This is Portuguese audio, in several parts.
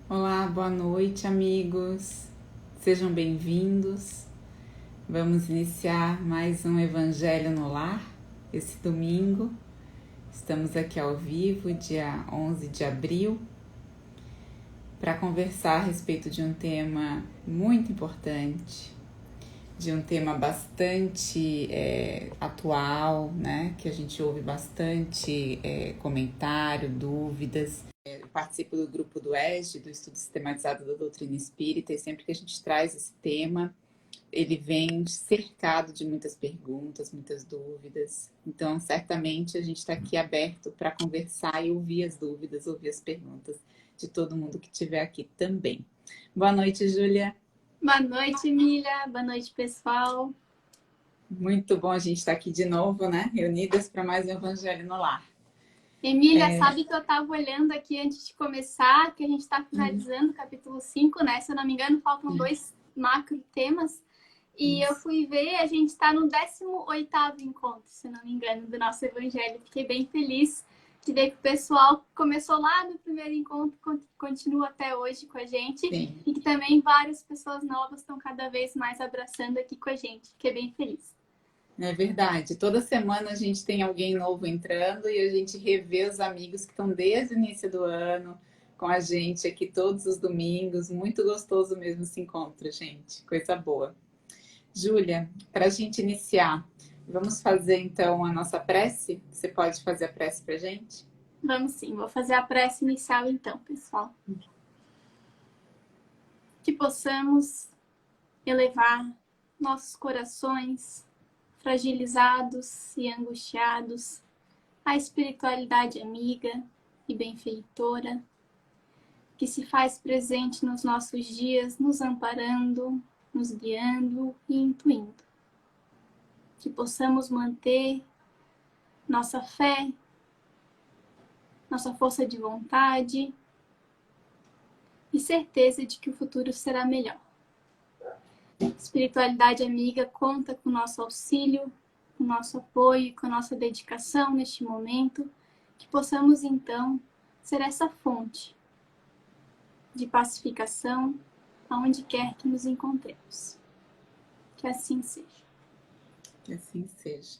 Olá, boa noite, amigos. Sejam bem-vindos. Vamos iniciar mais um Evangelho no Lar, esse domingo. Estamos aqui ao vivo, dia 11 de abril, para conversar a respeito de um tema muito importante, de um tema bastante atual, né? Que a gente ouve bastante comentário, dúvidas. Eu participo do grupo do ESD, do Estudo Sistematizado da Doutrina Espírita, e sempre que a gente traz esse tema, ele vem cercado de muitas perguntas, muitas dúvidas. Então, certamente, a gente está aqui aberto para conversar e ouvir as dúvidas, ouvir as perguntas de todo mundo que estiver aqui também. Boa noite, Júlia. Boa noite, Emília. Boa noite, pessoal. Muito bom a gente estar aqui de novo, né? Reunidas para mais um Evangelho no Lar. Emília, sabe que eu estava olhando aqui antes de começar, que a gente está finalizando o capítulo 5, né? Se eu não me engano, faltam 2 macro temas. E eu fui ver, a gente está no 18º encontro, se não me engano, do nosso Evangelho. Fiquei bem feliz de ver que o pessoal começou lá no primeiro encontro, continua até hoje com a gente. Sim. E que também várias pessoas novas estão cada vez mais abraçando aqui com a gente. Fiquei bem feliz. É verdade. Toda semana a gente tem alguém novo entrando e a gente revê os amigos que estão desde o início do ano com a gente aqui todos os domingos. Muito gostoso mesmo esse encontro, gente. Coisa boa. Júlia, para a gente iniciar, vamos fazer então a nossa prece? Você pode fazer a prece para a gente? Vamos sim, vou fazer a prece inicial então, pessoal. Que possamos elevar nossos corações fragilizados e angustiados à espiritualidade amiga e benfeitora, que se faz presente nos nossos dias, nos amparando, nos guiando e intuindo. Que possamos manter nossa fé, nossa força de vontade e certeza de que o futuro será melhor. Espiritualidade amiga conta com o nosso auxílio, com o nosso apoio, com a nossa dedicação neste momento, que possamos então ser essa fonte de pacificação aonde quer que nos encontremos. Que assim seja. Que assim seja.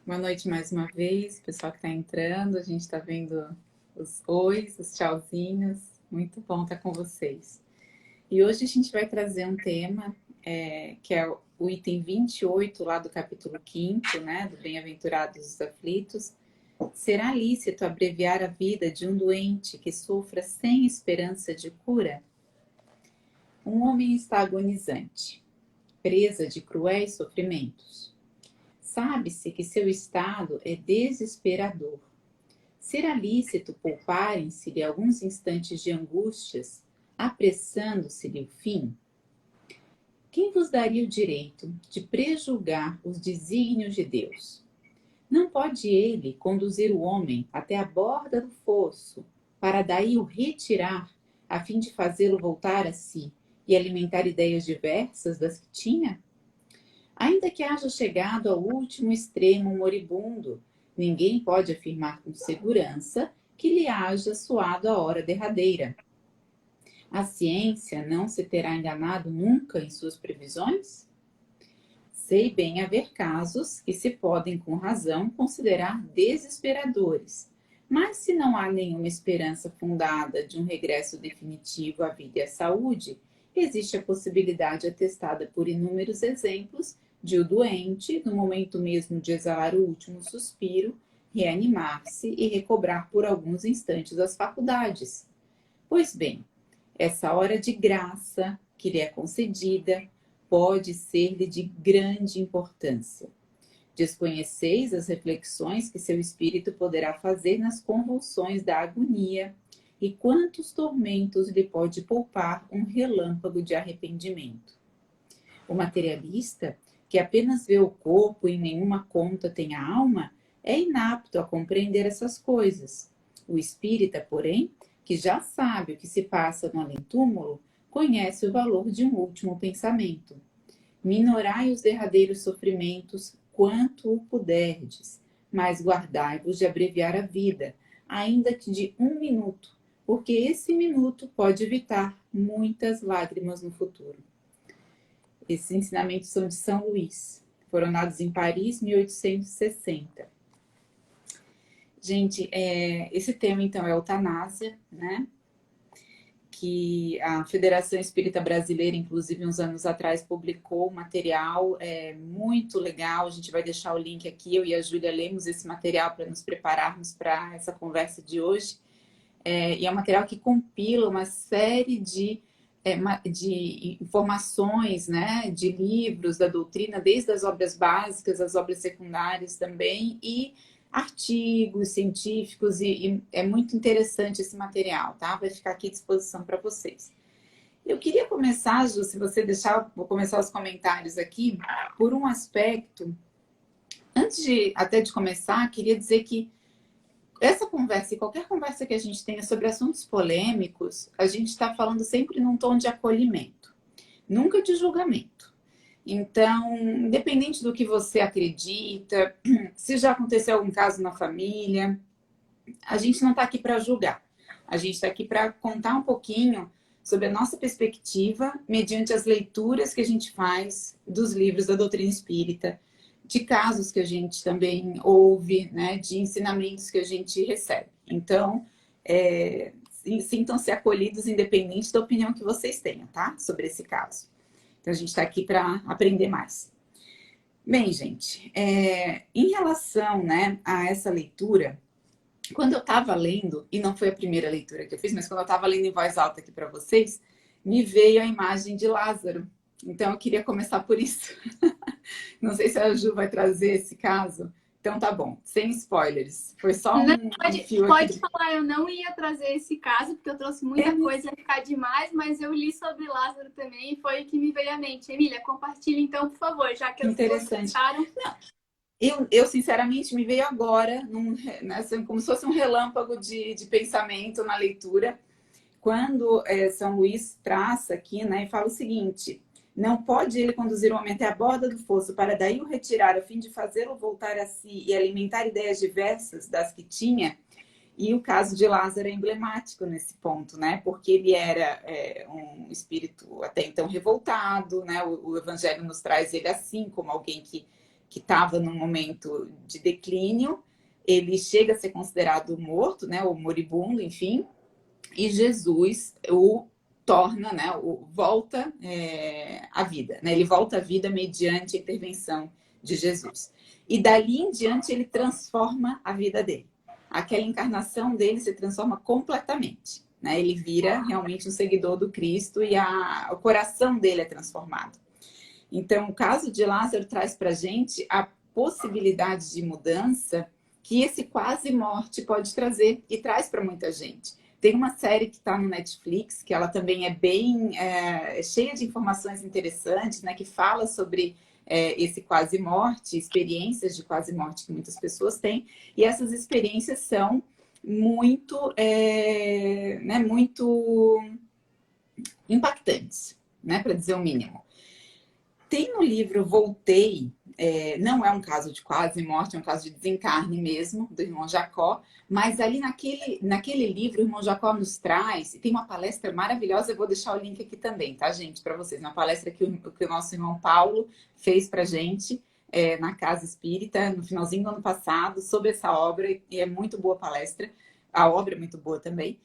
Boa noite mais uma vez, pessoal que está entrando. A gente está vendo os ois, os tchauzinhos. Muito bom estar com vocês. E hoje a gente vai trazer um tema que é o item 28 lá do capítulo 5º, né, do Bem-aventurados os aflitos. Será lícito abreviar a vida de um doente que sofra sem esperança de cura? Um homem está agonizante, presa de cruéis sofrimentos. Sabe-se que seu estado é desesperador. Será lícito pouparem-se-lhe alguns instantes de angústias, apressando-se-lhe o fim? Quem vos daria o direito de prejulgar os desígnios de Deus? Não pode ele conduzir o homem até a borda do fosso, para daí o retirar, a fim de fazê-lo voltar a si e alimentar ideias diversas das que tinha? Ainda que haja chegado ao último extremo moribundo, ninguém pode afirmar com segurança que lhe haja soado a hora derradeira. A ciência não se terá enganado nunca em suas previsões? Sei bem haver casos que se podem com razão considerar desesperadores, mas se não há nenhuma esperança fundada de um regresso definitivo à vida e à saúde, existe a possibilidade atestada por inúmeros exemplos de o doente, no momento mesmo de exalar o último suspiro, reanimar-se e recobrar por alguns instantes as faculdades. Pois bem, essa hora de graça que lhe é concedida pode ser-lhe de grande importância. Desconheceis as reflexões que seu espírito poderá fazer nas convulsões da agonia e quantos tormentos lhe pode poupar um relâmpago de arrependimento. O materialista, que apenas vê o corpo e em nenhuma conta tem a alma, é inapto a compreender essas coisas. O espírita, porém, que já sabe o que se passa no além-túmulo, conhece o valor de um último pensamento. Minorai os derradeiros sofrimentos quanto o puderdes, mas guardai-vos de abreviar a vida, ainda que de 1 minuto, porque esse minuto pode evitar muitas lágrimas no futuro. Esses ensinamentos são de São Luís, foram dados em Paris, 1860. Gente, esse tema, então, é eutanásia, né? Que a Federação Espírita Brasileira, inclusive, uns anos atrás, publicou um material muito legal. A gente vai deixar o link aqui, eu e a Júlia lemos esse material para nos prepararmos para essa conversa de hoje. E é um material que compila uma série de informações, né, de livros da doutrina, desde as obras básicas, as obras secundárias também, e artigos científicos, e é muito interessante esse material, tá? Vai ficar aqui à disposição para vocês. Eu queria começar, Ju, se você deixar, vou começar os comentários aqui, por um aspecto. Antes de começar, queria dizer que essa conversa e qualquer conversa que a gente tenha sobre assuntos polêmicos, a gente está falando sempre num tom de acolhimento, nunca de julgamento. Então, independente do que você acredita, se já aconteceu algum caso na família, a gente não está aqui para julgar. A gente está aqui para contar um pouquinho sobre a nossa perspectiva, mediante as leituras que a gente faz dos livros da doutrina espírita, de casos que a gente também ouve, né, de ensinamentos que a gente recebe. Então, sintam-se acolhidos, independente da opinião que vocês tenham, tá? Sobre esse caso. Então, a gente está aqui para aprender mais. Bem, gente, em relação, né, a essa leitura, quando eu estava lendo, e não foi a primeira leitura que eu fiz, mas quando eu estava lendo em voz alta aqui para vocês, me veio a imagem de Lázaro. Então, eu queria começar por isso. Não sei se a Ju vai trazer esse caso. Então, tá bom. Sem spoilers. Foi só um fio pode aqui. falar, eu não ia trazer esse caso, porque eu trouxe muita coisa, ia ficar demais, mas eu li sobre Lázaro também e foi o que me veio à mente. Emília, compartilha então, por favor, já que as pessoas gostaram. Eu, sinceramente, me veio agora, como se fosse um relâmpago de pensamento na leitura, quando São Luís traça aqui, né, e fala o seguinte: não pode ele conduzir o homem até a borda do fosso para daí o retirar, a fim de fazê-lo voltar a si e alimentar ideias diversas das que tinha. E o caso de Lázaro é emblemático nesse ponto, né? Porque ele era um espírito até então revoltado, né? O Evangelho nos traz ele assim, como alguém que estava num momento de declínio. Ele chega a ser considerado morto, né? Ou moribundo, enfim. E Jesus o torna, né, volta à vida, né? Ele volta à vida mediante a intervenção de Jesus. E dali em diante ele transforma a vida dele. Aquela encarnação dele se transforma completamente, né? Ele vira realmente um seguidor do Cristo e o coração dele é transformado. Então, o caso de Lázaro traz para a gente a possibilidade de mudança que esse quase morte pode trazer e traz para muita gente. Tem uma série que está no Netflix, que ela também é bem cheia de informações interessantes, né? Que fala sobre esse quase morte, experiências de quase morte que muitas pessoas têm. E essas experiências são muito, muito impactantes, né? Para dizer o mínimo. Tem no livro Voltei, não é um caso de quase morte, é um caso de desencarne mesmo, do irmão Jacó, mas ali naquele livro o irmão Jacó nos traz, e tem uma palestra maravilhosa, eu vou deixar o link aqui também, tá, gente, para vocês, uma palestra que o nosso irmão Paulo fez pra gente na Casa Espírita, no finalzinho do ano passado, sobre essa obra, e é muito boa a palestra, a obra é muito boa também.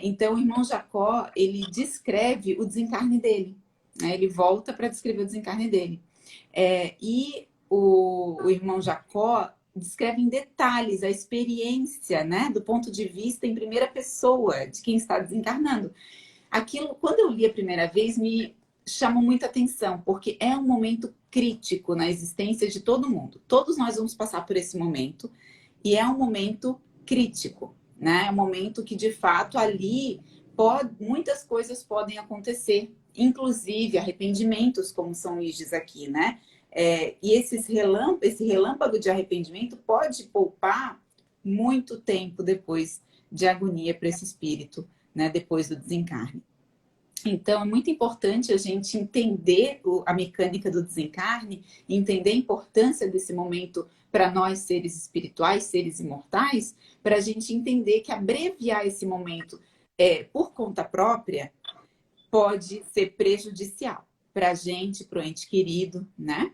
Então o irmão Jacó, ele descreve o desencarne dele. Ele volta para descrever o desencarne dele. E o irmão Jacó descreve em detalhes a experiência, né, do ponto de vista em primeira pessoa de quem está desencarnando. Aquilo, quando eu li a primeira vez, me chamou muita atenção, porque é um momento crítico na existência de todo mundo. Todos nós vamos passar por esse momento, e é um momento crítico, né? É um momento que, de fato, ali muitas coisas podem acontecer, inclusive arrependimentos, como São Luís diz aqui, né? E esse relâmpago de arrependimento pode poupar muito tempo depois de agonia para esse espírito, né? Depois do desencarne. Então, é muito importante a gente entender a mecânica do desencarne, entender a importância desse momento para nós, seres espirituais, seres imortais, para a gente entender que abreviar esse momento por conta própria, pode ser prejudicial para a gente, para o ente querido, né?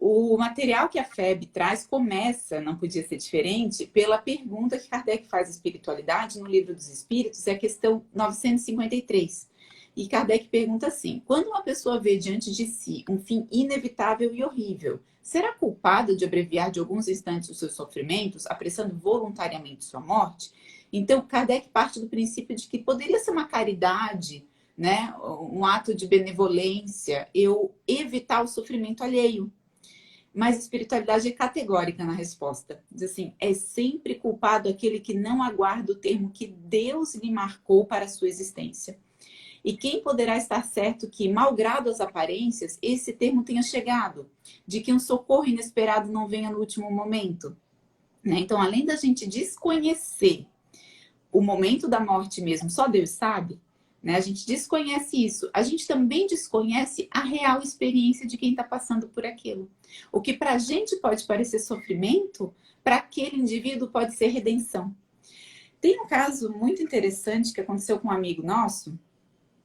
O material que a FEB traz começa, não podia ser diferente, pela pergunta que Kardec faz à espiritualidade no Livro dos Espíritos, é a questão 953. E Kardec pergunta assim: quando uma pessoa vê diante de si um fim inevitável e horrível, será culpada de abreviar de alguns instantes os seus sofrimentos, apressando voluntariamente sua morte? Então, Kardec parte do princípio de que poderia ser uma caridade, né, um ato de benevolência, eu evitar o sofrimento alheio. Mas a espiritualidade é categórica na resposta. Diz assim: é sempre culpado aquele que não aguarda o termo que Deus lhe marcou para a sua existência. E quem poderá estar certo que, malgrado as aparências, esse termo tenha chegado, de que um socorro inesperado não venha no último momento? Né? Então, além da gente desconhecer o momento da morte mesmo, só Deus sabe, né? A gente desconhece isso. A gente também desconhece a real experiência de quem está passando por aquilo. O que para a gente pode parecer sofrimento, para aquele indivíduo pode ser redenção. Tem um caso muito interessante que aconteceu com um amigo nosso.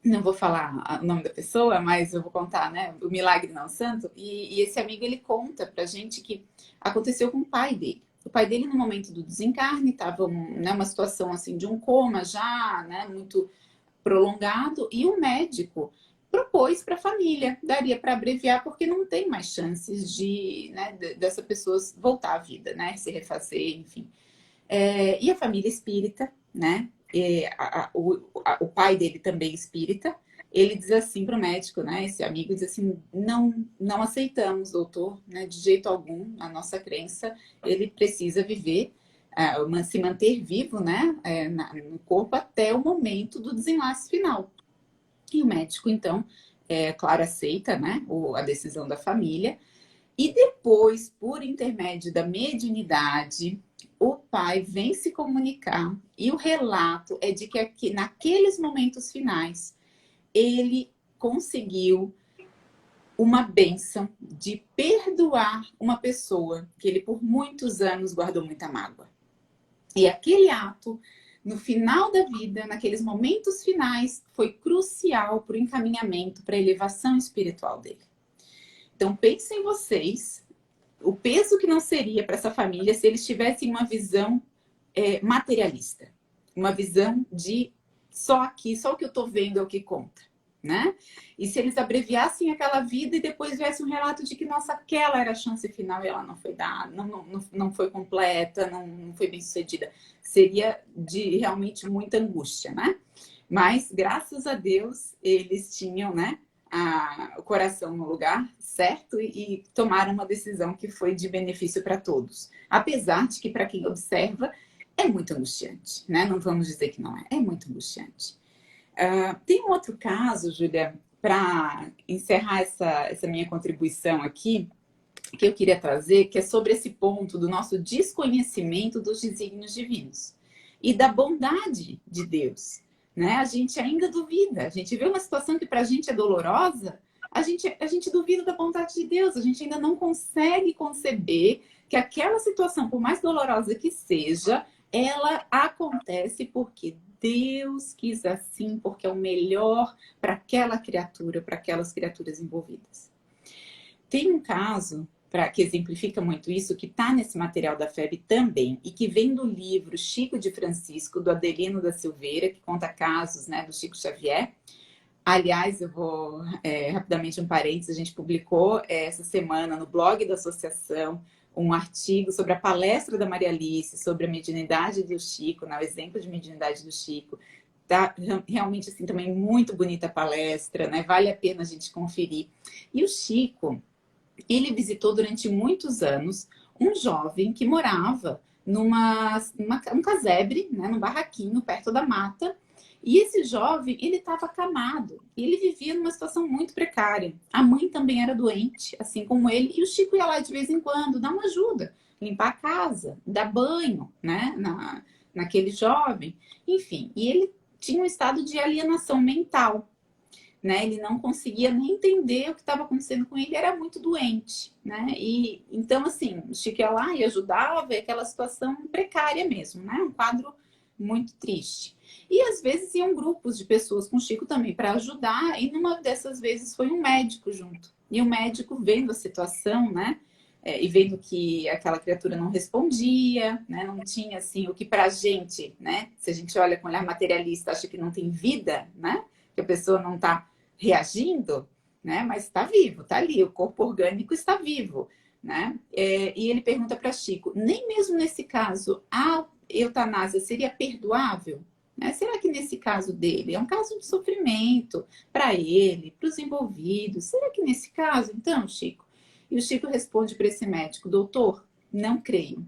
Não vou falar o nome da pessoa, mas eu vou contar, né? O milagre não santo. E esse amigo, ele conta pra gente que aconteceu com o pai dele. O pai dele, no momento do desencarne, estava numa situação assim de um coma já, né? Muito prolongado. E o médico propôs para a família, daria para abreviar, porque não tem mais chances de, né, dessa pessoa voltar à vida, né? Se refazer, enfim. E a família espírita, né? O pai dele também espírita, ele diz assim para o médico, né? Esse amigo diz assim: não aceitamos, doutor, né? De jeito algum, a nossa crença, ele precisa viver, se manter vivo, né? No corpo até o momento do desenlace final. E o médico, então, claro, aceita, né? A decisão da família. E depois, por intermédio da mediunidade, o pai vem se comunicar e o relato é de que naqueles momentos finais ele conseguiu uma bênção de perdoar uma pessoa que ele por muitos anos guardou muita mágoa. E aquele ato, no final da vida, naqueles momentos finais, foi crucial para o encaminhamento, para a elevação espiritual dele. Então pensem vocês o peso que não seria para essa família se eles tivessem uma visão materialista. Uma visão de só aqui, só o que eu estou vendo é o que conta, né? E se eles abreviassem aquela vida e depois viesse um relato de que, nossa, aquela era a chance final e ela não foi dada, não foi completa, não foi bem sucedida. Seria de realmente muita angústia, né? Mas, graças a Deus, eles tinham, né? O coração no lugar certo e tomaram uma decisão que foi de benefício para todos. Apesar de que, para quem observa, é muito angustiante, né? Não vamos dizer que não é, é muito angustiante. Tem um outro caso, Júlia, para encerrar essa minha contribuição aqui, que eu queria trazer, que é sobre esse ponto do nosso desconhecimento dos desígnios divinos e da bondade de Deus. Né? A gente ainda duvida, a gente vê uma situação que para a gente é dolorosa, a gente duvida da bondade de Deus, a gente ainda não consegue conceber que aquela situação, por mais dolorosa que seja, ela acontece porque Deus quis assim, porque é o melhor para aquela criatura, para aquelas criaturas envolvidas. Tem um caso que exemplifica muito isso, que está nesse material da FEB também, e que vem do livro Chico de Francisco, do Adelino da Silveira, que conta casos, né, do Chico Xavier. Aliás, eu vou, rapidamente um parênteses, a gente publicou essa semana no blog da associação um artigo sobre a palestra da Maria Alice, sobre a mediunidade do Chico, né, o exemplo de mediunidade do Chico. Tá realmente assim também muito bonita a palestra, né? Vale a pena a gente conferir. E o Chico, ele visitou durante muitos anos um jovem que morava num casebre, né, num barraquinho perto da mata. E esse jovem, ele estava acamado. Ele vivia numa situação muito precária. A mãe também era doente, assim como ele. E o Chico ia lá de vez em quando, dar uma ajuda, limpar a casa, dar banho, né, naquele jovem. Enfim, e ele tinha um estado de alienação mental. Né? Ele não conseguia nem entender o que estava acontecendo com ele, era muito doente, né? E então, assim, o Chico ia lá e ajudava, e aquela situação precária mesmo, né? Um quadro muito triste. E às vezes iam grupos de pessoas com o Chico também para ajudar, e numa dessas vezes foi um médico junto. E o médico, vendo a situação, né? E vendo que aquela criatura não respondia, né? Não tinha assim o que pra gente, né? Se a gente olha com olhar materialista, acha que não tem vida, né? Que a pessoa não está reagindo, né? Mas está vivo, está ali, o corpo orgânico está vivo, né? E ele pergunta para Chico: nem mesmo nesse caso a eutanásia seria perdoável? Né? Será que nesse caso dele é um caso de sofrimento para ele, para os envolvidos? Será que nesse caso, então, Chico? E o Chico responde para esse médico: doutor, não creio.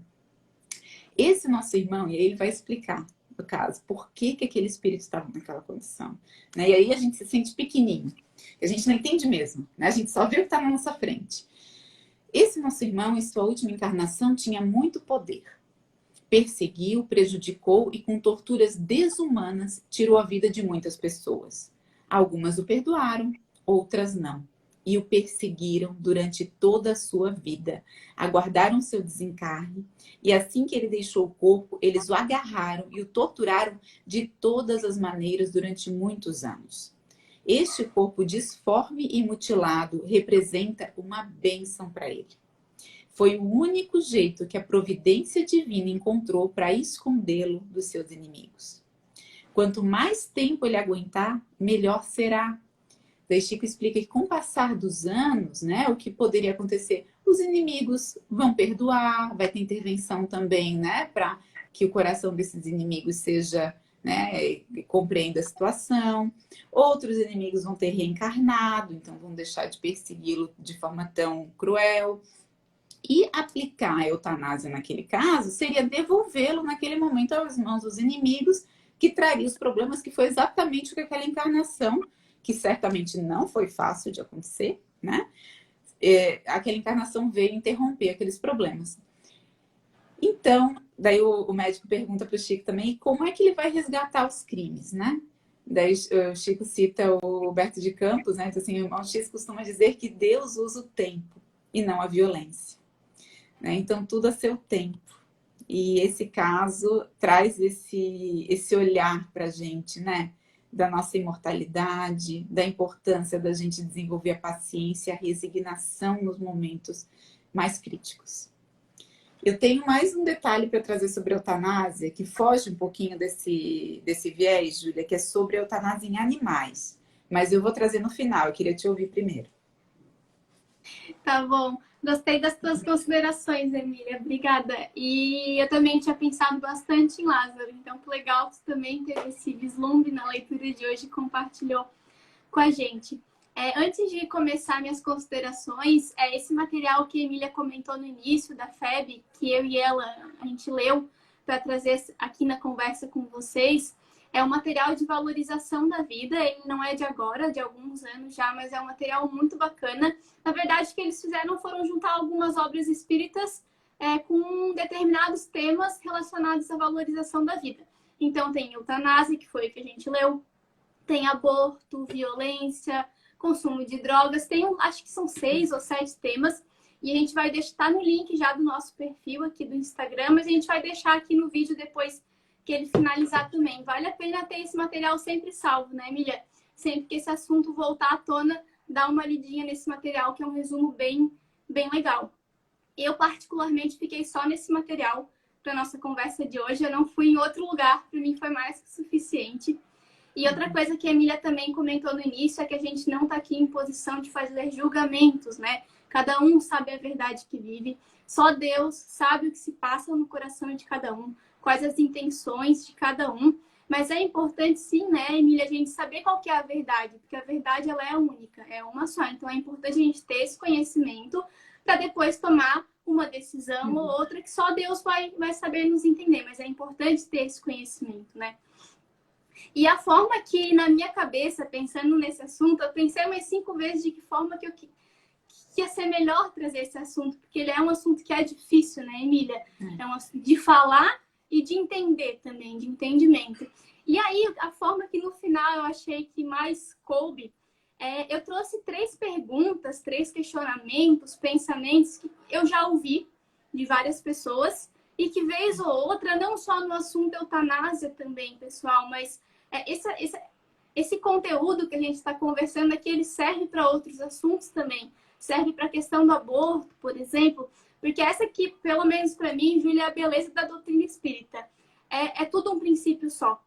Esse nosso irmão, e aí ele vai explicar no caso, por que aquele espírito estava naquela condição. Né? E aí a gente se sente pequenininho. A gente não entende mesmo. Né? A gente só vê o que está na nossa frente. Esse nosso irmão, em sua última encarnação, tinha muito poder. Perseguiu, prejudicou e com torturas desumanas tirou a vida de muitas pessoas. Algumas o perdoaram, outras não. E o perseguiram durante toda a sua vida. Aguardaram seu desencarne e assim que ele deixou o corpo, eles o agarraram e o torturaram de todas as maneiras durante muitos anos. Este corpo disforme e mutilado representa uma bênção para ele. Foi o único jeito que a providência divina encontrou para escondê-lo dos seus inimigos. Quanto mais tempo ele aguentar, melhor será. Daí Chico explica que com o passar dos anos, né, o que poderia acontecer? Os inimigos vão perdoar, vai ter intervenção também, né, para que o coração desses inimigos seja, né, compreenda a situação. Outros inimigos vão ter reencarnado, então vão deixar de persegui-lo de forma tão cruel. E aplicar a eutanásia naquele caso seria devolvê-lo naquele momento às mãos dos inimigos, que traria os problemas, que foi exatamente o que aquela encarnação, que certamente não foi fácil de acontecer, né? Aquela encarnação veio interromper aqueles problemas. Então, daí o médico pergunta para o Chico também como é que ele vai resgatar os crimes, né? Daí o Chico cita o Humberto de Campos, né? Então, assim, o irmão X costuma dizer que Deus usa o tempo e não a violência. Né? Então, tudo a seu tempo. E esse caso traz esse olhar para a gente, né? Da nossa imortalidade, da importância da gente desenvolver a paciência, a resignação nos momentos mais críticos. Eu tenho mais um detalhe para trazer sobre a eutanásia, que foge um pouquinho desse viés, Júlia, que é sobre a eutanásia em animais. Mas eu vou trazer no final, eu queria te ouvir primeiro. Tá bom. Gostei das tuas considerações, Emília. Obrigada. E eu também tinha pensado bastante em Lázaro. Então, que legal que você também teve esse vislumbre na leitura de hoje e compartilhou com a gente. Antes de começar minhas considerações, esse material que a Emília comentou no início, da FEB, que eu e ela, a gente leu para trazer aqui na conversa com vocês, é um material de valorização da vida. Ele não é de agora, de alguns anos já, mas é um material muito bacana. Na verdade, o que eles fizeram foram juntar algumas obras espíritas com determinados temas relacionados à valorização da vida. Então, tem eutanásia, que foi o que a gente leu, tem aborto, violência, consumo de drogas, acho que são 6 ou 7 temas, e a gente vai deixar no link já do nosso perfil aqui do Instagram, mas a gente vai deixar aqui no vídeo depois que ele finalizar também. Vale a pena ter esse material sempre salvo, né, Emília? Sempre que esse assunto voltar à tona, dá uma lidinha nesse material, que é um resumo bem, bem legal. Eu, particularmente, fiquei só nesse material para nossa conversa de hoje. Eu não fui em outro lugar, para mim foi mais que suficiente. E outra coisa que a Emília também comentou no início é que a gente não está aqui em posição de fazer julgamentos, né? Cada um sabe a verdade que vive. Só Deus sabe o que se passa no coração de cada um, quais as intenções de cada um. Mas é importante, sim, né, Emília, a gente saber qual que é a verdade, porque a verdade ela é única, é uma só. Então é importante a gente ter esse conhecimento para depois tomar uma decisão ou outra que só Deus vai saber nos entender. Mas é importante ter esse conhecimento, né? E a forma que, na minha cabeça, pensando nesse assunto, eu pensei umas 5 vezes de que forma que ia ser melhor trazer esse assunto, porque ele é um assunto que é difícil, né, Emília? É um assunto de falar e de entender também, de entendimento. E aí, a forma que no final eu achei que mais coube, eu trouxe 3 perguntas, 3 questionamentos, pensamentos que eu já ouvi de várias pessoas E que vez ou outra, não só no assunto eutanásia também, pessoal, mas esse conteúdo que a gente está conversando aqui, ele serve para outros assuntos também. Serve para a questão do aborto, por exemplo, porque essa aqui, pelo menos para mim, Júlia, é a beleza da doutrina espírita. É tudo um princípio só.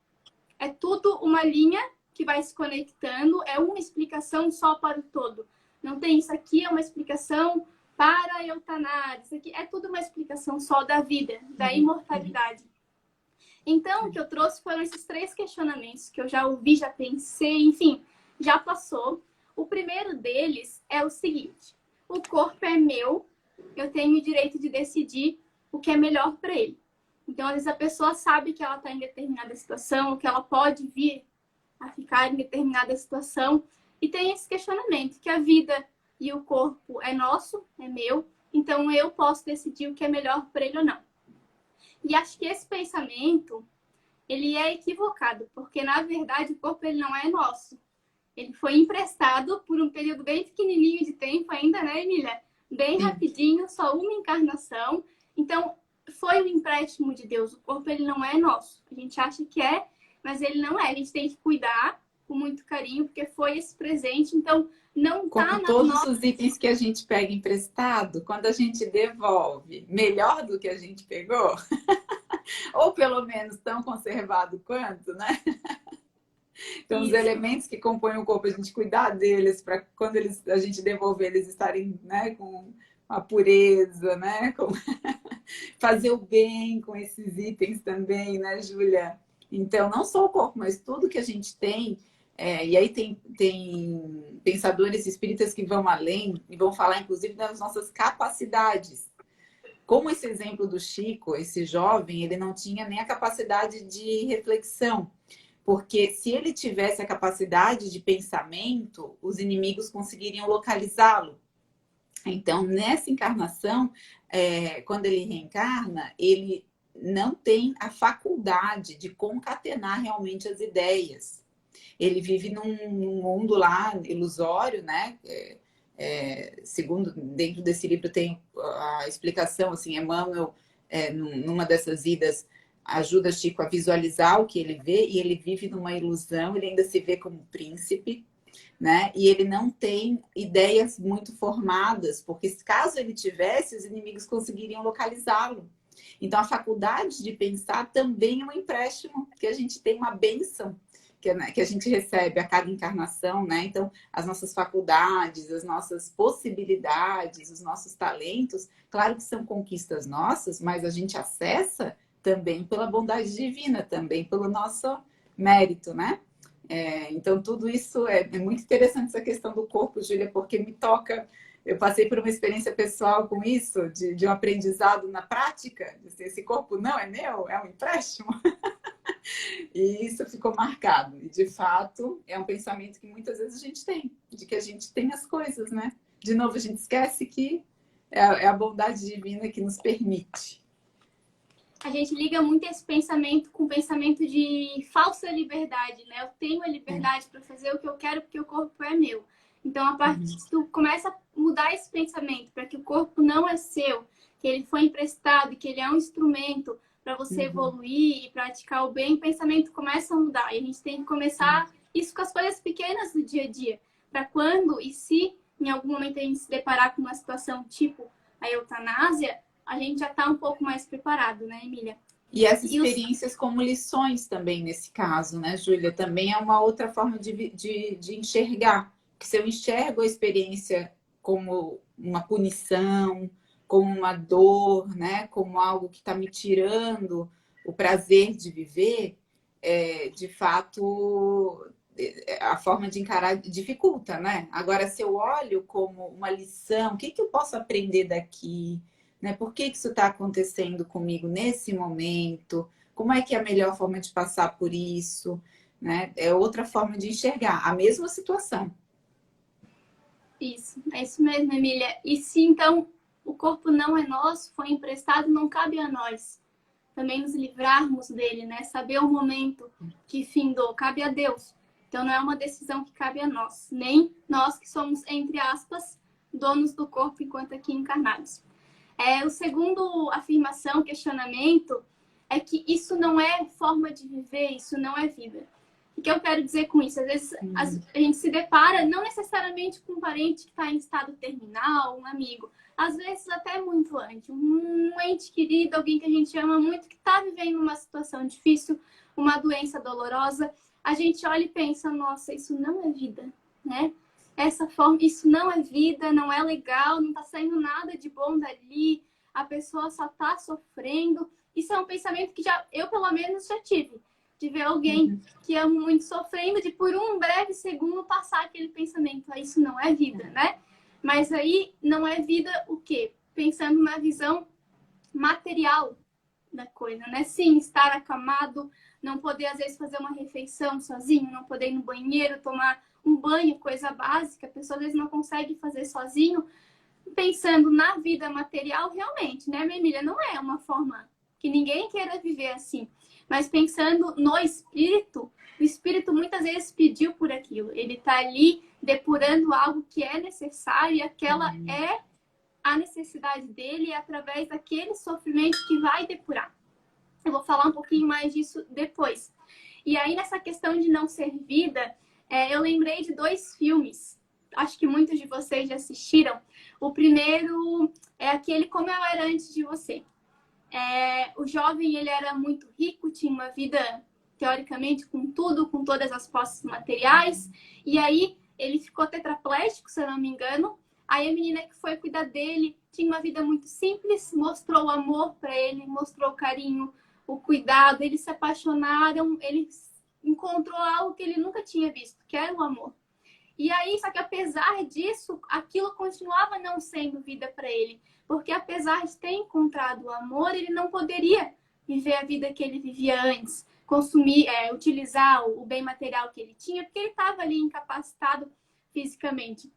É tudo uma linha que vai se conectando, é uma explicação só para o todo. Não tem isso aqui, é uma explicação para a eutanásia. Isso aqui é tudo uma explicação só da vida, da imortalidade. Então, o que eu trouxe foram esses 3 questionamentos que eu já ouvi, já pensei, enfim, já passou. O primeiro deles é o seguinte: o corpo é meu, eu tenho o direito de decidir o que é melhor para ele. Então, às vezes a pessoa sabe que ela está em determinada situação, que ela pode vir a ficar em determinada situação, e tem esse questionamento, que a vida e o corpo é nosso, é meu, então eu posso decidir o que é melhor para ele ou não. E acho que esse pensamento, ele é equivocado, porque na verdade o corpo ele não é nosso. Ele foi emprestado por um período bem pequenininho de tempo ainda, né, Emília? Bem rapidinho, só uma encarnação. Então, foi um empréstimo de Deus. O corpo ele não é nosso. A gente acha que é, mas ele não é. A gente tem que cuidar com muito carinho, porque foi esse presente. Então, não tá Como todos os itens que a gente pega emprestado, quando a gente devolve melhor do que a gente pegou, ou pelo menos tão conservado quanto, né? Então, os elementos que compõem o corpo, a gente cuidar deles para quando a gente devolver, eles estarem, né, com a pureza, né? Fazer o bem com esses itens também, né, Júlia? Então, não só o corpo, mas tudo que a gente tem. E aí tem pensadores espíritas que vão além e vão falar, inclusive, das nossas capacidades. Como esse exemplo do Chico, esse jovem, ele não tinha nem a capacidade de reflexão. Porque se ele tivesse a capacidade de pensamento, os inimigos conseguiriam localizá-lo. Então, nessa encarnação, quando ele reencarna, ele não tem a faculdade de concatenar realmente as ideias. Ele vive num mundo lá ilusório, né? Segundo, dentro desse livro tem a explicação, assim, Emmanuel, numa dessas idas, ajuda Chico a visualizar o que ele vê, e ele vive numa ilusão, ele ainda se vê como príncipe, né? E ele não tem ideias muito formadas, porque caso ele tivesse, os inimigos conseguiriam localizá-lo. Então, a faculdade de pensar também é um empréstimo, que a gente tem uma bênção, que a gente recebe a cada encarnação, né? Então, as nossas faculdades, as nossas possibilidades, os nossos talentos, claro que são conquistas nossas, mas a gente acessa também pela bondade divina, também pelo nosso mérito, né? Então, tudo isso é muito interessante, essa questão do corpo, Júlia, porque me toca. Eu passei por uma experiência pessoal com isso, de um aprendizado na prática, de dizer, esse corpo não é meu, é um empréstimo. E isso ficou marcado. E, de fato, é um pensamento que muitas vezes a gente tem, de que a gente tem as coisas, né? De novo, a gente esquece que é a bondade divina que nos permite. A gente liga muito esse pensamento com o pensamento de falsa liberdade, né? Eu tenho a liberdade para fazer o que eu quero porque o corpo é meu. Então, a partir que tu começa a mudar esse pensamento para que o corpo não é seu, que ele foi emprestado, que ele é um instrumento para você evoluir e praticar o bem, o pensamento começa a mudar. E a gente tem que começar isso com as coisas pequenas do dia a dia. Para quando e se em algum momento a gente se deparar com uma situação tipo a eutanásia, a gente já está um pouco mais preparado, né, Emília? E as experiências como lições também, nesse caso, né, Júlia? Também é uma outra forma de enxergar. Porque se eu enxergo a experiência como uma punição, como uma dor, né, como algo que está me tirando o prazer de viver, de fato, a forma de encarar dificulta, né? Agora, se eu olho como uma lição, o que eu posso aprender daqui? Né? Por que isso está acontecendo comigo nesse momento? Como é que é a melhor forma de passar por isso? Né? É outra forma de enxergar a mesma situação. Isso, é isso mesmo, Emília. E se então o corpo não é nosso, foi emprestado, não cabe a nós também nos livrarmos dele, né? Saber o momento que findou, cabe a Deus. Então não é uma decisão que cabe a nós, nem nós que somos, entre aspas, donos do corpo enquanto aqui encarnados. O segundo afirmação, questionamento, é que isso não é forma de viver, isso não é vida. O que eu quero dizer com isso? Às vezes a gente se depara não necessariamente com um parente que está em estado terminal, um amigo. Às vezes até muito antes. Um ente querido, alguém que a gente ama muito, que está vivendo uma situação difícil, uma doença dolorosa. A gente olha e pensa, nossa, isso não é vida, né? Essa forma, isso não é vida, não é legal, não está saindo nada de bom dali, a pessoa só está sofrendo. Isso é um pensamento que eu, pelo menos, já tive. De ver alguém que amo muito sofrendo, de por um breve segundo passar aquele pensamento. Isso não é vida, né? Mas aí não é vida o quê? Pensando na visão material da coisa, né? Sim, estar acamado, não poder às vezes fazer uma refeição sozinho, não poder ir no banheiro, tomar um banho, coisa básica, a pessoa às vezes não consegue fazer sozinho. Pensando na vida material, realmente, né, minha Emília? Não é uma forma que ninguém queira viver assim. Mas pensando no espírito, o espírito muitas vezes pediu por aquilo. Ele está ali depurando algo que é necessário e aquela é a necessidade dele, é através daquele sofrimento que vai depurar. Eu vou falar um pouquinho mais disso depois. E aí, nessa questão de não ser vida, eu lembrei de 2 filmes. Acho que muitos de vocês já assistiram. O primeiro é aquele Como Eu Era Antes de Você. O jovem, ele era muito rico, tinha uma vida, teoricamente, com tudo, com todas as posses materiais. E aí, ele ficou tetraplégico, se eu não me engano. Aí a menina que foi cuidar dele tinha uma vida muito simples, mostrou o amor para ele, mostrou o carinho, o cuidado. Eles se apaixonaram, ele encontrou algo que ele nunca tinha visto, que era o amor. E aí, só que apesar disso, aquilo continuava não sendo vida para ele. Porque apesar de ter encontrado o amor, ele não poderia viver a vida que ele vivia antes. Consumir, utilizar o bem material que ele tinha, porque ele estava ali incapacitado fisicamente.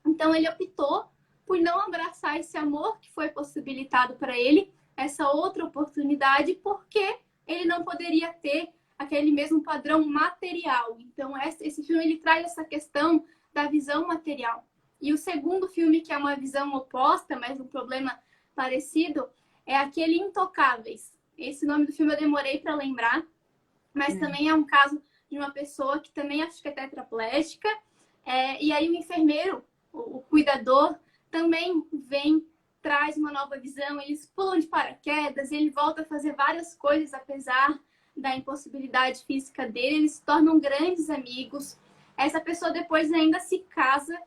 Então, ele optou por não abraçar esse amor que foi possibilitado para ele, essa outra oportunidade, porque ele não poderia ter aquele mesmo padrão material. Então, esse filme ele traz essa questão da visão material. E o segundo filme, que é uma visão oposta, mas um problema parecido, é aquele Intocáveis. Esse nome do filme eu demorei para lembrar, mas também é um caso de uma pessoa que também acho que é tetraplégica. E aí o enfermeiro, o cuidador, também vem, traz uma nova visão. Eles pulam de paraquedas, ele volta a fazer várias coisas, apesar da impossibilidade física dele. Eles se tornam grandes amigos. Essa pessoa depois ainda se casa,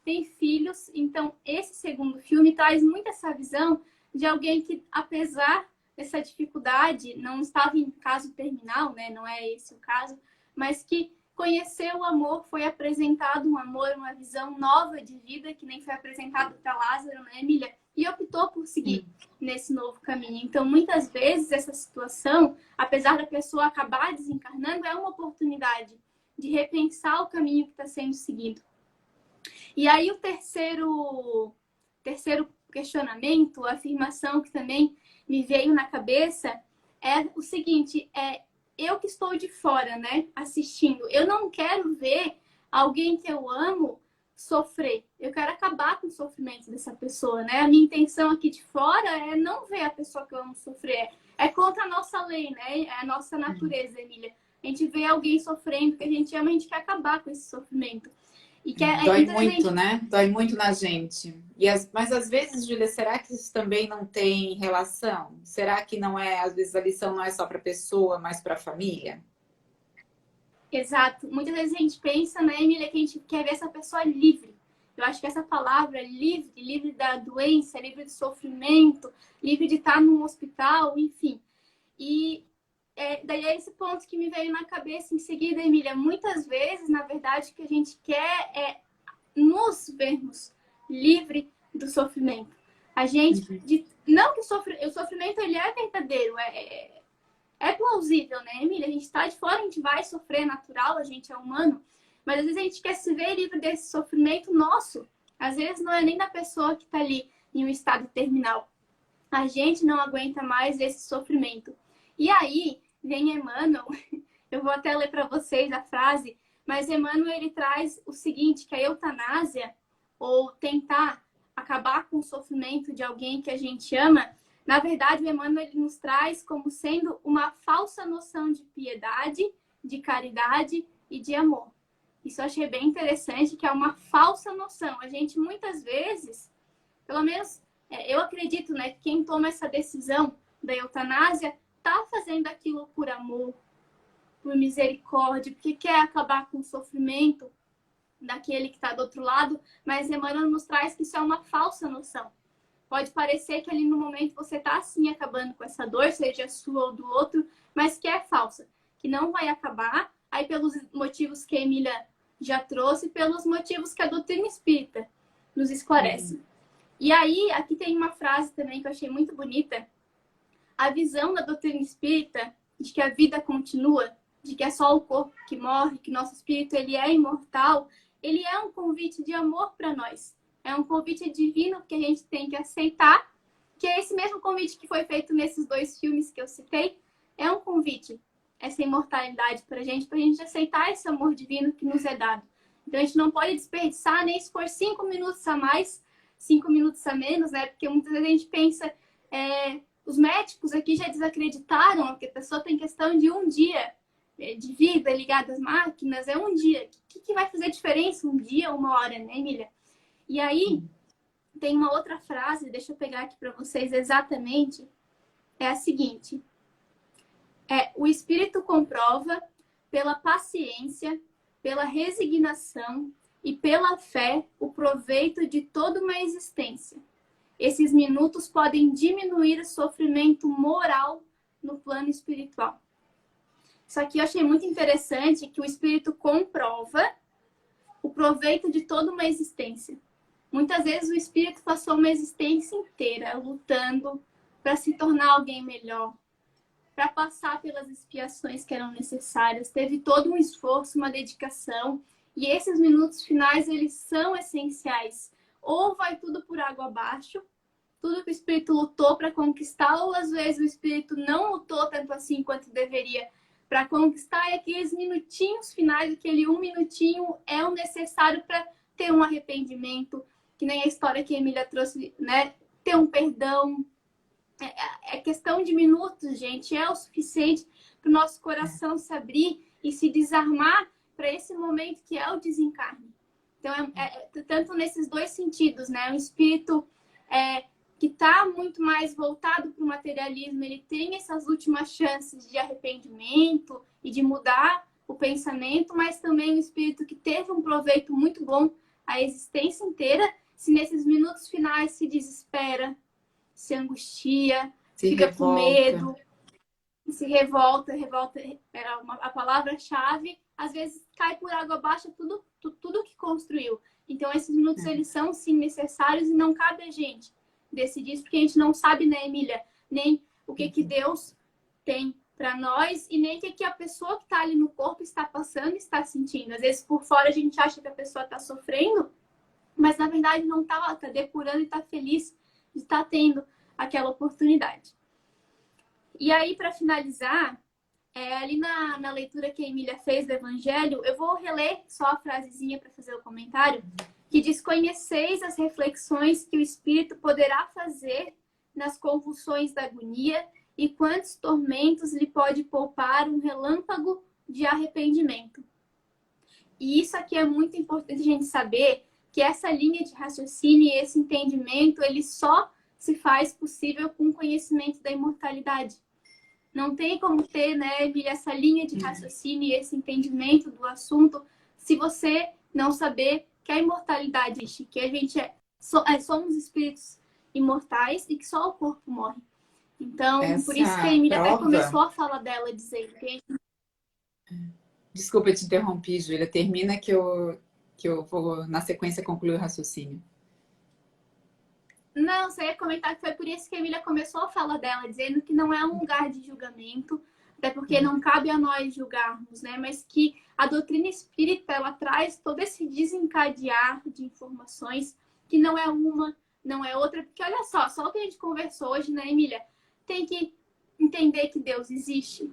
tem filhos. Então, esse segundo filme traz muito essa visão de alguém que, apesar dessa dificuldade, não estava em caso terminal, né? Não é esse o caso, mas que conheceu o amor, foi apresentado um amor, uma visão nova de vida, que nem foi apresentado para Lázaro, né, Emília? E optou por seguir nesse novo caminho. Então, muitas vezes, essa situação, apesar da pessoa acabar desencarnando, é uma oportunidade de repensar o caminho que está sendo seguido. E aí, o terceiro questionamento, a afirmação que também me veio na cabeça, é o seguinte, eu que estou de fora, né, assistindo, eu não quero ver alguém que eu amo sofrer. Eu quero acabar com o sofrimento dessa pessoa, né? A minha intenção aqui de fora é não ver a pessoa que eu amo sofrer. É contra a nossa lei, né? É a nossa natureza, Emília. A gente vê alguém sofrendo que a gente ama, a gente quer acabar com esse sofrimento. E dói muito, né? Dói muito na gente. Mas às vezes, Júlia, será que isso também não tem relação? Será que não é, às vezes a lição não é só para a pessoa, mas para a família? Exato. Muitas vezes a gente pensa, né, Emília, que a gente quer ver essa pessoa livre. Eu acho que essa palavra livre, livre da doença, livre do sofrimento, livre de estar num hospital, enfim. E daí é esse ponto que me veio na cabeça em seguida, Emília. Muitas vezes, na verdade, o que a gente quer é nos vermos livre do sofrimento. A gente, não que o sofrimento ele é verdadeiro, é plausível, né, Emília? A gente está de fora, a gente vai sofrer, é natural, a gente é humano. Mas às vezes a gente quer se ver livre desse sofrimento nosso. Às vezes não é nem da pessoa que está ali em um estado terminal. A gente não aguenta mais esse sofrimento. E aí vem Emmanuel, eu vou até ler para vocês a frase, mas Emmanuel ele traz o seguinte, que a eutanásia, ou tentar acabar com o sofrimento de alguém que a gente ama, na verdade, o Emmanuel ele nos traz como sendo uma falsa noção de piedade, de caridade e de amor. Isso eu achei bem interessante, que é uma falsa noção. A gente, muitas vezes, pelo menos eu acredito, né, que quem toma essa decisão da eutanásia está fazendo aquilo por amor, por misericórdia, porque quer acabar com o sofrimento daquele que está do outro lado, mas Emmanuel nos traz que isso é uma falsa noção. Pode parecer que ali no momento você está assim acabando com essa dor, seja sua ou do outro, mas que é falsa, que não vai acabar, aí pelos motivos que a Emília já trouxe, pelos motivos que a doutrina espírita nos esclarece. E aí, aqui tem uma frase também que eu achei muito bonita. A visão da doutrina espírita de que a vida continua, de que é só o corpo que morre, que nosso espírito ele é imortal, ele é um convite de amor para nós. É um convite divino que a gente tem que aceitar, que é esse mesmo convite que foi feito nesses 2 filmes que eu citei. É um convite, essa imortalidade para a gente aceitar esse amor divino que nos é dado. Então a gente não pode desperdiçar, nem se for 5 minutos a mais, 5 minutos a menos, né? Porque muitas vezes a gente pensa, os médicos aqui já desacreditaram que a pessoa tem questão de um dia de vida ligada às máquinas, é um dia. O que vai fazer diferença um dia, uma hora, né, Emília? E aí, tem uma outra frase, deixa eu pegar aqui para vocês exatamente, é a seguinte. O Espírito comprova pela paciência, pela resignação e pela fé o proveito de toda uma existência. Esses minutos podem diminuir o sofrimento moral no plano espiritual. Isso aqui eu achei muito interessante, que o Espírito comprova o proveito de toda uma existência. Muitas vezes o Espírito passou uma existência inteira lutando para se tornar alguém melhor, para passar pelas expiações que eram necessárias. Teve todo um esforço, uma dedicação. E esses minutos finais, eles são essenciais. Ou vai tudo por água abaixo, tudo que o Espírito lutou para conquistar, ou às vezes o Espírito não lutou tanto assim quanto deveria para conquistar, e aqueles minutinhos finais, aquele 1 minutinho é o necessário para ter um arrependimento, que nem a história que a Emília trouxe, né? Ter um perdão. É questão de minutos, gente, é o suficiente para o nosso coração se abrir e se desarmar para esse momento que é o desencarne. Então, tanto nesses 2 sentidos, né? O espírito que está muito mais voltado para o materialismo, ele tem essas últimas chances de arrependimento e de mudar o pensamento, mas também o espírito que teve um proveito muito bom a existência inteira, se nesses minutos finais se desespera, se angustia, fica revolta. Com medo, se revolta, era a palavra-chave, às vezes cai por água abaixo tudo que construiu. Então, esses minutos, eles são, sim, necessários e não cabe a gente decidir isso, porque a gente não sabe, né, Emília, nem o que Deus tem para nós e nem o que a pessoa que está ali no corpo está passando e está sentindo. Às vezes, por fora, a gente acha que a pessoa está sofrendo, mas, na verdade, não está, ela está depurando e está feliz de estar tendo aquela oportunidade. E aí, para finalizar, ali na leitura que a Emília fez do Evangelho, eu vou reler só a frasezinha para fazer o comentário, que diz: conheceis as reflexões que o Espírito poderá fazer nas convulsões da agonia e quantos tormentos lhe pode poupar um relâmpago de arrependimento. E isso aqui é muito importante a gente saber, que essa linha de raciocínio e esse entendimento, ele só se faz possível com o conhecimento da imortalidade. Não tem como ter, né, Emília, essa linha de raciocínio e esse entendimento do assunto se você não saber que a imortalidade existe, que a gente somos espíritos imortais e que só o corpo morre. Então, por isso que a Emília até começou a fala dela, dizendo que a gente... Desculpa, eu te interrompi, Júlia. Termina que eu vou, na sequência, concluir o raciocínio. Não, você ia comentar que foi por isso que a Emília começou a fala dela, dizendo que não é um lugar de julgamento, até porque não cabe a nós julgarmos, né? Mas que a doutrina espírita, ela traz todo esse desencadear de informações, que não é uma, não é outra, porque olha só o que a gente conversou hoje, né, Emília? Tem que entender que Deus existe,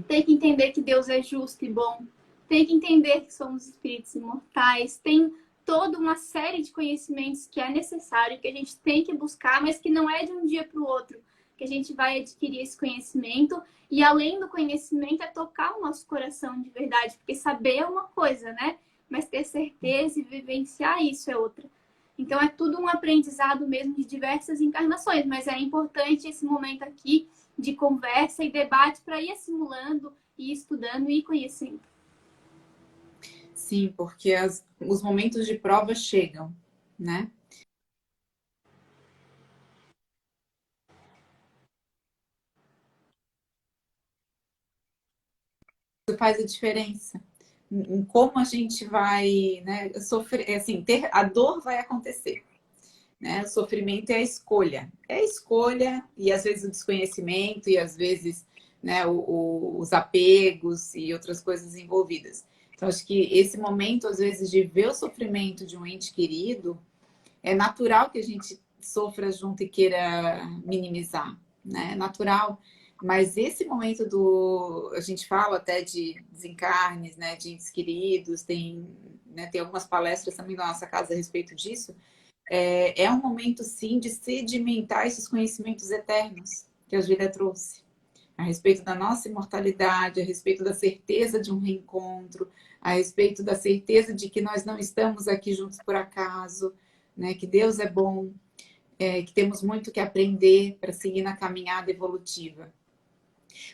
tem que entender que Deus é justo e bom, tem que entender que somos espíritos imortais, tem toda uma série de conhecimentos que é necessário, que a gente tem que buscar, mas que não é de um dia para o outro que a gente vai adquirir esse conhecimento. E além do conhecimento, é tocar o nosso coração de verdade, porque saber é uma coisa, né? Mas ter certeza e vivenciar isso é outra. Então é tudo um aprendizado mesmo de diversas encarnações, mas é importante esse momento aqui de conversa e debate para ir assimilando, ir estudando e ir conhecendo. Sim, porque os momentos de prova chegam, né? Isso faz a diferença em como a gente vai, né, sofrer, assim, a dor vai acontecer, né? O sofrimento é a escolha e às vezes o desconhecimento e às vezes, né, os apegos e outras coisas envolvidas. Então acho que esse momento às vezes de ver o sofrimento de um ente querido é natural que a gente sofra junto e queira minimizar, né? É natural. Mas esse momento a gente fala até de desencarnes, né? De entes queridos, tem algumas palestras também na nossa casa a respeito disso. É um momento, sim, de sedimentar esses conhecimentos eternos que a vida trouxe. A respeito da nossa imortalidade, a respeito da certeza de um reencontro, a respeito da certeza de que nós não estamos aqui juntos por acaso, né? Que Deus é bom, que temos muito que aprender para seguir na caminhada evolutiva.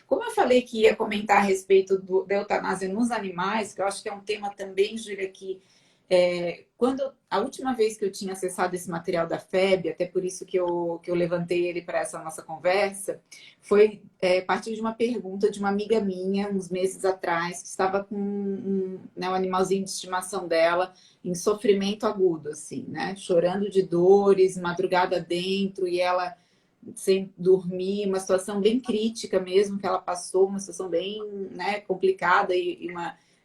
Como eu falei que ia comentar a respeito da eutanásia nos animais, que eu acho que é um tema também, Júlia, que a última vez que eu tinha acessado esse material da FEB, até por isso que eu levantei ele para essa nossa conversa, foi a partir de uma pergunta de uma amiga minha, uns meses atrás, que estava com né, um animalzinho de estimação dela em sofrimento agudo, assim, né? Chorando de dores, madrugada dentro, e ela sem dormir, uma situação bem crítica mesmo que ela passou, uma situação bem, né, complicada e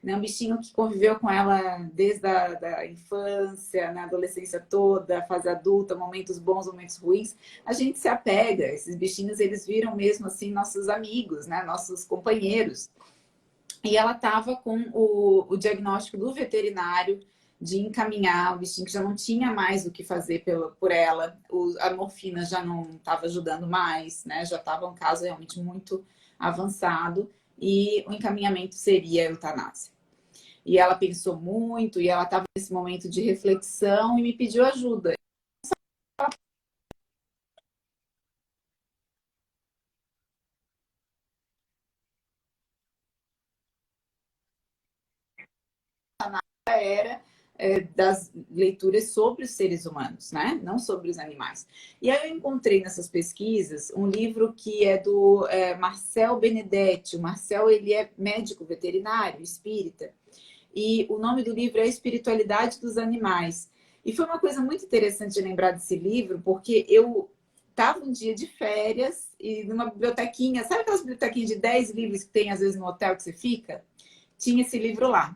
um bichinho que conviveu com ela desde a da infância, na adolescência toda, fase adulta, momentos bons, momentos ruins. A gente se apega, esses bichinhos eles viram mesmo assim nossos amigos, né, nossos companheiros. E ela estava com o diagnóstico do veterinário de encaminhar o bichinho que já não tinha mais o que fazer por ela, a morfina já não estava ajudando mais, né? Já estava um caso realmente muito avançado e o encaminhamento seria a eutanásia. E ela pensou muito e ela estava nesse momento de reflexão e me pediu ajuda. Era das leituras sobre os seres humanos, né? Não sobre os animais. E aí eu encontrei nessas pesquisas um livro que é do Marcel Benedetti. O Marcel, ele é médico veterinário, espírita. E o nome do livro é A Espiritualidade dos Animais. E foi uma coisa muito interessante de lembrar desse livro, porque eu estava um dia de férias e numa bibliotequinha, sabe aquelas bibliotequinhas de 10 livros que tem às vezes no hotel que você fica? Tinha esse livro lá.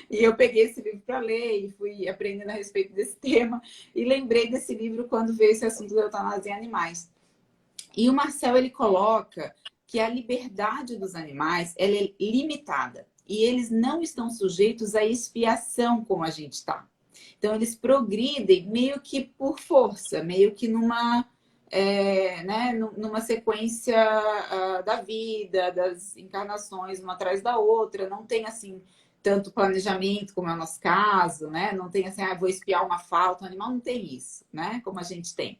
E eu peguei esse livro para ler e fui aprendendo a respeito desse tema e lembrei desse livro quando veio esse assunto da eutanásia em animais. E o Marcel, ele coloca que a liberdade dos animais ela é limitada e eles não estão sujeitos à expiação como a gente está. Então, eles progridem meio que por força, meio que numa sequência da vida, das encarnações, uma atrás da outra. Não tem, assim, tanto planejamento como é o nosso caso, né? Não tem assim, vou espiar uma falta, o animal não tem isso, né? Como a gente tem.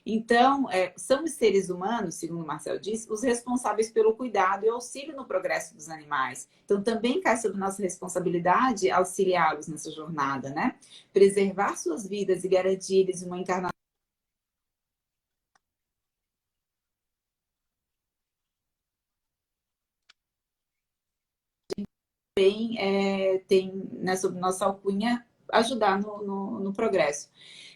Então, são os seres humanos, segundo o Marcel disse, os responsáveis pelo cuidado e auxílio no progresso dos animais. Então, também cai sobre nossa responsabilidade auxiliá-los nessa jornada, né? Preservar suas vidas e garantir-lhes uma encarnação bem, tem, né, sob nossa alcunha, ajudar no progresso.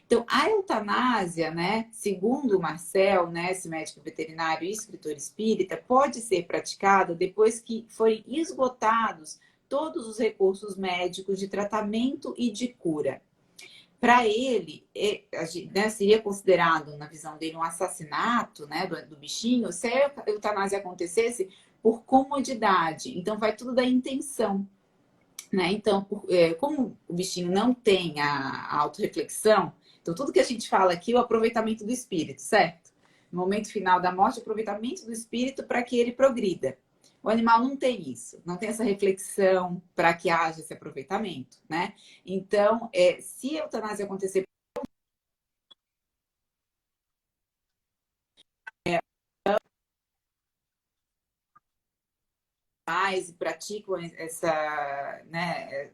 Então, a eutanásia, né, segundo o Marcel, né, esse médico veterinário e escritor espírita, pode ser praticada depois que forem esgotados todos os recursos médicos de tratamento e de cura. Para ele, né, seria considerado, na visão dele, um assassinato, né, do bichinho se a eutanásia acontecesse por comodidade. Então, vai tudo da intenção. né? Então, como o bichinho não tem a autorreflexão, então tudo que a gente fala aqui é o aproveitamento do espírito, certo? No momento final da morte, o aproveitamento do espírito para que ele progrida. O animal não tem isso, não tem essa reflexão para que haja esse aproveitamento, né? Então, se a eutanásia acontecer mais e praticam essa, né,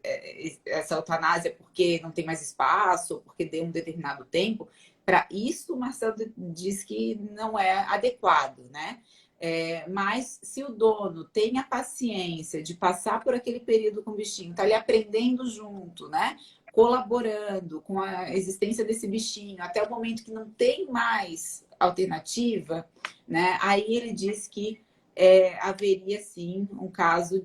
essa eutanásia porque não tem mais espaço, porque deu um determinado tempo, para isso o Marcelo diz que não é adequado, né? Mas se o dono tem a paciência de passar por aquele período com o bichinho, tá ali aprendendo junto, né? Colaborando com a existência desse bichinho, até o momento que não tem mais alternativa, né? Aí ele diz que haveria sim um caso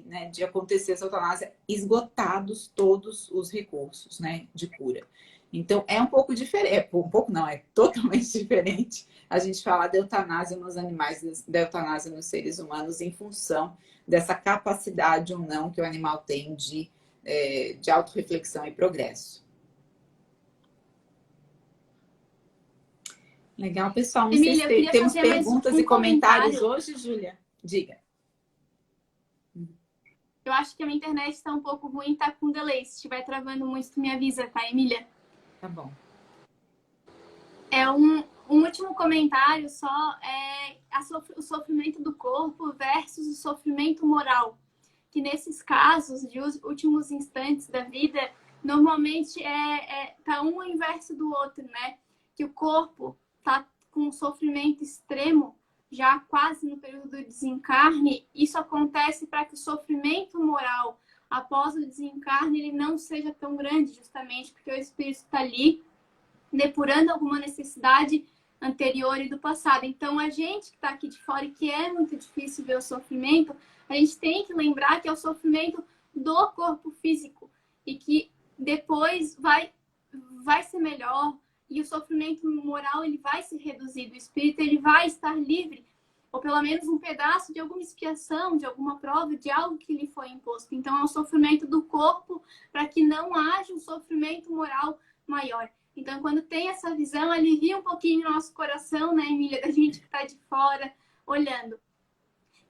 né, de acontecer essa eutanásia esgotados todos os recursos, né, de cura. Então é um pouco diferente, um pouco não, é totalmente diferente a gente falar da eutanásia nos animais, da eutanásia nos seres humanos em função dessa capacidade ou não que o animal tem de autorreflexão e progresso. Legal, pessoal. Não Emília, sei se temos perguntas e comentários comentário. hoje, Júlia? Diga. Eu acho que a minha internet está um pouco ruim, tá com delay. Se estiver travando muito, tu me avisa, tá, Emília? Tá bom. Um último comentário só o sofrimento do corpo versus o sofrimento moral. Que nesses casos de últimos instantes da vida, normalmente tá um ao inverso do outro, né? Que o corpo tá com um sofrimento extremo, já quase no período do desencarne. Isso acontece para que o sofrimento moral após o desencarne ele não seja tão grande, justamente porque o espírito está ali depurando alguma necessidade anterior e do passado. Então, a gente que está aqui de fora e que é muito difícil ver o sofrimento, a gente tem que lembrar que é o sofrimento do corpo físico e que depois vai ser melhor e o sofrimento moral ele vai se reduzir, o espírito ele vai estar livre, ou pelo menos um pedaço de alguma expiação, de alguma prova, de algo que lhe foi imposto. Então, é o sofrimento do corpo para que não haja um sofrimento moral maior. Então, quando tem essa visão, alivia um pouquinho o nosso coração, né, Emília, da gente que está de fora, olhando.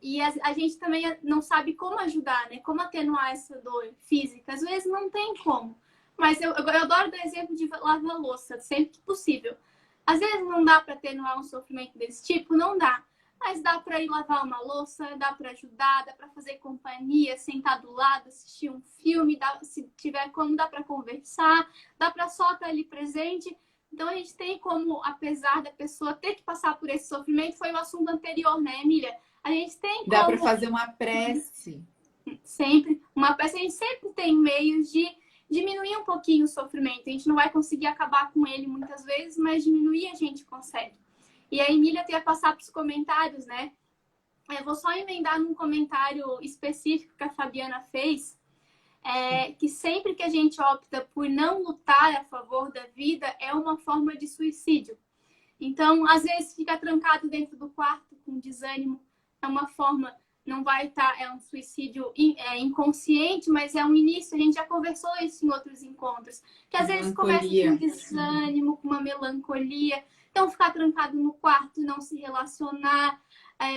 E a gente também não sabe como ajudar, né? Como atenuar essa dor física. Às vezes não tem como. Mas eu adoro dar exemplo de lavar louça, sempre que possível. Às vezes não dá para atenuar um sofrimento desse tipo, não dá. Mas dá para ir lavar uma louça, dá para ajudar, dá para fazer companhia, sentar do lado, assistir um filme, se tiver como, dá para conversar, dá para só estar ali presente. Então a gente tem como, apesar da pessoa ter que passar por esse sofrimento, foi o assunto anterior, né, Emília? A gente tem como... Dá para fazer uma prece. Sempre. Uma prece, a gente sempre tem meios de diminuir um pouquinho o sofrimento. A gente não vai conseguir acabar com ele muitas vezes, mas diminuir a gente consegue. E a Emília tem a passar para os comentários, né? Eu vou só emendar num comentário específico que a Fabiana fez, que sempre que a gente opta por não lutar a favor da vida, é uma forma de suicídio. Então, às vezes, fica trancado dentro do quarto com desânimo. É uma forma, não vai estar, é um suicídio inconsciente, mas é um início. A gente já conversou isso em outros encontros. Que às vezes começa com desânimo, com uma melancolia. Então, ficar trancado no quarto, não se relacionar,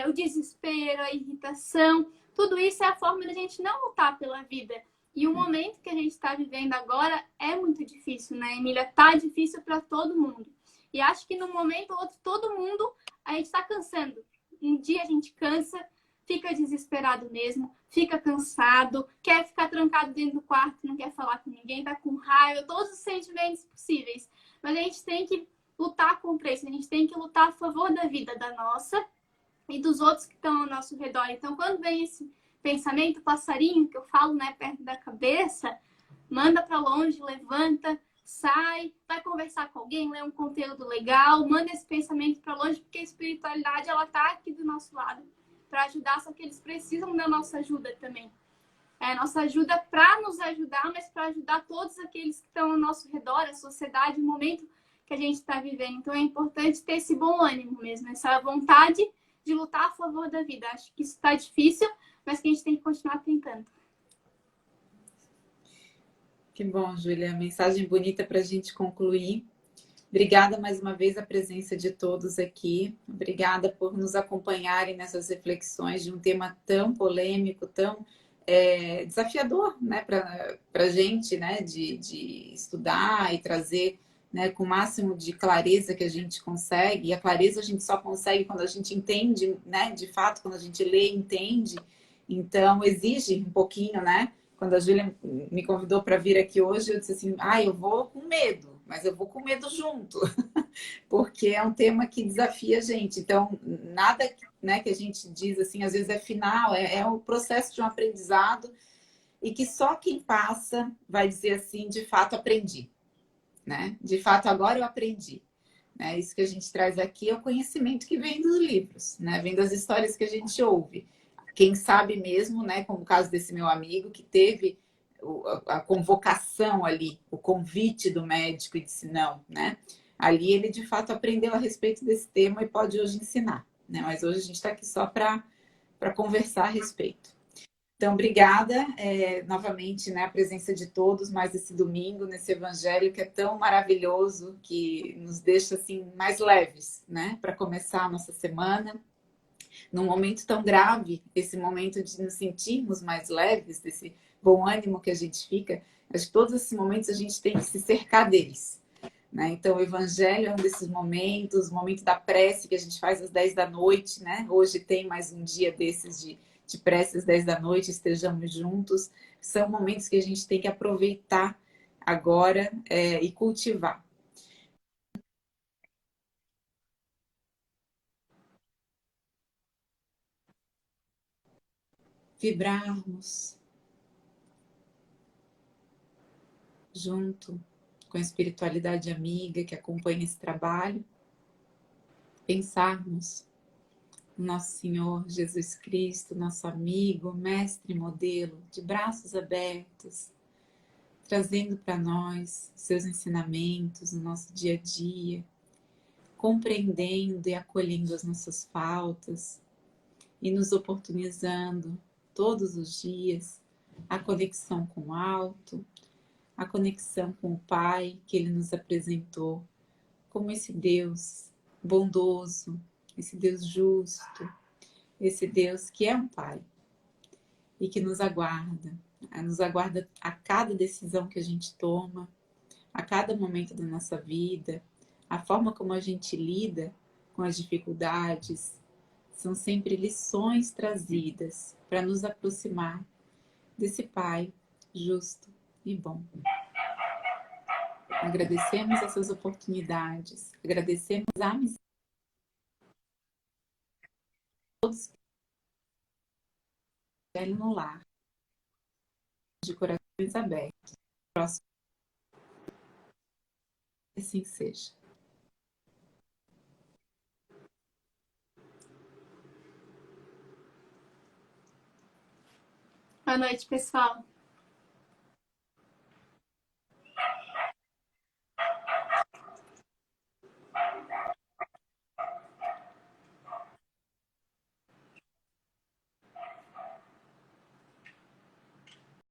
o desespero, a irritação, tudo isso é a forma de a gente não lutar pela vida. E o momento que a gente está vivendo agora é muito difícil, né, Emília? Tá difícil para todo mundo. E acho que num momento ou outro, todo mundo, a gente está cansando. Um dia a gente cansa, fica desesperado mesmo, fica cansado, quer ficar trancado dentro do quarto, não quer falar com ninguém, tá com raiva, todos os sentimentos possíveis. Mas a gente tem que lutar contra isso, a gente tem que lutar a favor da vida da nossa e dos outros que estão ao nosso redor. Então, quando vem esse pensamento, passarinho, que eu falo, né, perto da cabeça, manda para longe, levanta, sai, vai conversar com alguém, lê um conteúdo legal, manda esse pensamento para longe, porque a espiritualidade, ela tá aqui do nosso lado para ajudar, só que eles precisam da nossa ajuda também. Nossa ajuda para nos ajudar, mas para ajudar todos aqueles que estão ao nosso redor, a sociedade, o momento que a gente está vivendo. Então é importante ter esse bom ânimo mesmo, essa vontade de lutar a favor da vida. Acho que isso está difícil, mas que a gente tem que continuar tentando. Que bom, Júlia. Mensagem bonita para a gente concluir. Obrigada mais uma vez a presença de todos aqui. Obrigada por nos acompanharem nessas reflexões de um tema tão polêmico, tão desafiador, né, para a gente, né, de estudar e trazer, né, com o máximo de clareza que a gente consegue. E a clareza a gente só consegue quando a gente entende, né, de fato, quando a gente lê e entende. Então, exige um pouquinho, né? Quando a Júlia me convidou para vir aqui hoje, eu disse assim: eu vou com medo, mas eu vou com medo junto, porque é um tema que desafia a gente. Então, nada, né, que a gente diz assim, às vezes é final, é o processo de um aprendizado e que só quem passa vai dizer assim: de fato aprendi, né? De fato agora eu aprendi. Né? Isso que a gente traz aqui é o conhecimento que vem dos livros, né? Vem das histórias que a gente ouve. Quem sabe mesmo, né, como o caso desse meu amigo, que teve a convocação ali, o convite do médico e disse não, né? Ali ele de fato aprendeu a respeito desse tema e pode hoje ensinar, né? Mas hoje a gente está aqui só para conversar a respeito. Então, obrigada novamente, né, a presença de todos mais esse domingo, nesse evangelho que é tão maravilhoso, que nos deixa assim mais leves, né, para começar a nossa semana. Num momento tão grave, esse momento de nos sentirmos mais leves, desse bom ânimo que a gente fica, acho que todos esses momentos a gente tem que se cercar deles. Né? Então, o Evangelho é um desses momentos, o momento da prece que a gente faz às 10 da noite. Né? Hoje tem mais um dia desses de prece às 10 da noite, estejamos juntos. São momentos que a gente tem que aproveitar agora e cultivar. Vibrarmos junto com a espiritualidade amiga que acompanha esse trabalho, pensarmos no nosso Senhor Jesus Cristo, nosso amigo, mestre e modelo, de braços abertos, trazendo para nós seus ensinamentos no nosso dia a dia, compreendendo e acolhendo as nossas faltas e nos oportunizando todos os dias a conexão com o alto, a conexão com o Pai que Ele nos apresentou como esse Deus bondoso, esse Deus justo, esse Deus que é um Pai e que nos aguarda a cada decisão que a gente toma, a cada momento da nossa vida, a forma como a gente lida com as dificuldades, são sempre lições trazidas para nos aproximar desse Pai justo e bom. Agradecemos essas oportunidades, agradecemos a amizade de todos que estão no lar, de corações abertos. Próximo, assim seja. Boa noite, pessoal.